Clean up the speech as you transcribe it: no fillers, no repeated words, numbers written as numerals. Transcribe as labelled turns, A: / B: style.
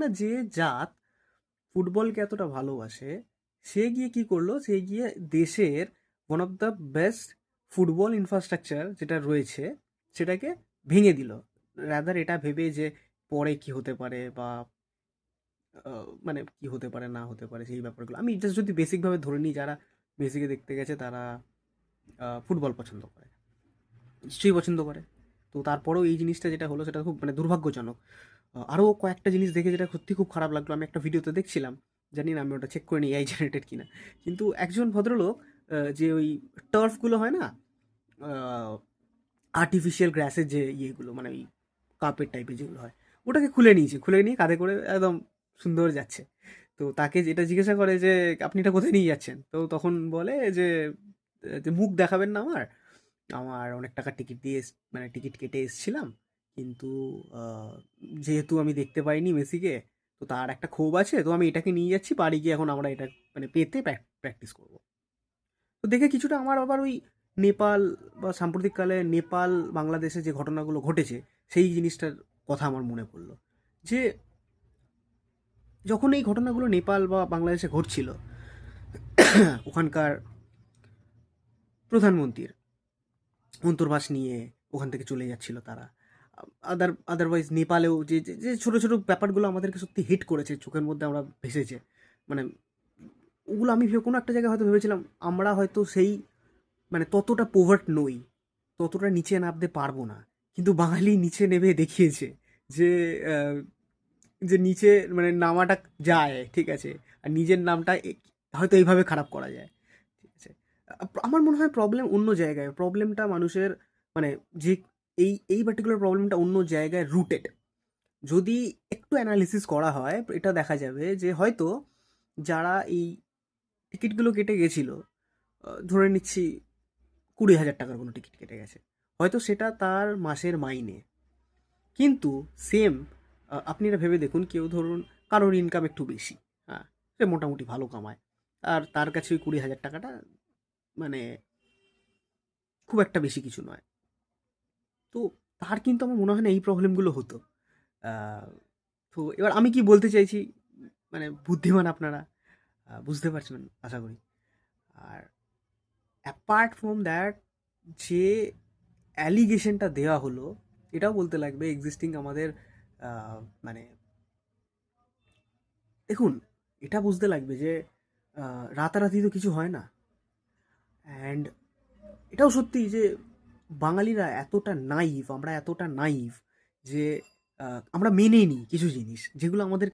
A: না যে জাত ফুটবলকে এতটা ভালোবাসে, সে গিয়ে কি করলো, সে গিয়ে দেশের one of the best football infrastructure যেটা রয়েছে সেটাকে ভেঙে দিল। রাদার এটা ভেবে যে পরে কি হতে পারে বা মানে কি হতে পারে না হতে পারে সেই ব্যাপারগুলো, আমি জাস্ট যদি বেসিকভাবে ধরে নিই, যারা বেসিকে দেখতে গেছে তারা ফুটবল পছন্দ করে, নিশ্চয়ই পছন্দ করে। তো তারপরেও এই জিনিসটা যেটা হলো সেটা খুব মানে দুর্ভাগ্যজনক। আরও কয়েকটা জিনিস দেখে যেটা সত্যি খুব খারাপ লাগলো, আমি একটা ভিডিওতে দেখছিলাম, জানি না আমি ওটা চেক করে নিই এআই জেনারেটেড কিনা, কিন্তু একজন ভদ্রলোক যে ওই টার্ফগুলো হয় না, আর্টিফিশিয়াল গ্রাসের যে ইয়েগুলো, মানে ওই কার্পেট টাইপের যেগুলো হয়, ওটাকে খুলে নিয়েছে, খুলে নিয়ে কাঁধে করে একদম সুন্দর যাচ্ছে। তো তাকে যেটা জিজ্ঞাসা করে যে আপনি এটা কোথায় নিয়ে যাচ্ছেন, তো তখন বলে যে যে মুখ দেখাবেন না আমার, আমার অনেক টাকার টিকিট দিয়ে মানে টিকিট কেটে এসছিলাম, কিন্তু আহ, যেহেতু আমি দেখতে পাইনি মেসিকে, তো তার একটা ক্ষোভ আছে, তো আমি এটাকে নিয়ে যাচ্ছি বাড়ি গিয়ে, এখন আমরা এটা মানে পেতে প্র্যাকটিস করব। তো দেখে কিছুটা আমার আবার ওই নেপাল বা সাম্প্রতিককালে নেপাল বাংলাদেশে যে ঘটনাগুলো ঘটেছে সেই জিনিসটার কথা আমার মনে পড়লো, যে যখন এই ঘটনাগুলো নেপাল বা বাংলাদেশে ঘটছিল, ওখানকার প্রধানমন্ত্রীর অন্তর্বাস নিয়ে ওখান থেকে চলে যাচ্ছিল তারা, আদারওয়াইজ নেপালেও যে যে যে ছোটো ছোটো ব্যাপারগুলো আমাদেরকে সত্যি হিট করেছে, চোখের মধ্যে আমরা ভেসেছে, মানে ওগুলো আমি কোনো একটা জায়গায় হয়তো ভেবেছিলাম আমরা হয়তো সেই মানে ততটা পোভার্ট নই, ততটা নিচে নামতে পারবো না, কিন্তু বাঙালি নিচে নেমে দেখিয়েছে যে আহ, যে নিচে মানে নামাটা যায়, ঠিক আছে, আর নিজের নামটা হয়তো এইভাবে খারাপ করা যায়, ঠিক আছে। আমার মনে হয় প্রবলেম অন্য জায়গায়, প্রবলেমটা মানুষের মানে যে এই পার্টিকুলার প্রবলেমটা অন্য জায়গায় রুটেড। যদি একটু অ্যানালিসিস করা হয় এটা দেখা যাবে যে হয়তো যারা এই টিকিটগুলো কেটে গেছিল, ধরে নিচ্ছি 20,000 টাকার কোনো টিকিট কেটে গেছে, হয়তো সেটা তার মাসের মাইনে, কিন্তু সেম আপনি এটা ভেবে দেখুন, কেউ ধরুন কারোর ইনকাম একটু বেশি, হ্যাঁ, সে মোটামুটি ভালো কামায়, আর তার কাছে ওই 20,000 টাকাটা মানে খুব একটা বেশি কিছু নয়। তো তার কিন্তু আমার মনে হয় না এই প্রবলেমগুলো হতো। আহ, তো এবার আমি কি বলতে চাইছি, মানে বুদ্ধিমান আপনারা বুঝতে পারছেন আশা করি। আর অ্যাপার্ট ফ্রম দ্যাট, যে অ্যালিগেশনটা দেওয়া হলো, এটাও বলতে লাগবে এক্সিস্টিং আমাদের মানে দেখুন, এটা বুঝতে লাগবে যে রাতারাতি তো কিছু হয় না, অ্যান্ড এটাও সত্যি যে বাঙালিরা এতটা নাইভ, আমরা এতটা নাইভ যে আমরা মেনে নিই কিছু জিনিস যেগুলো আমাদের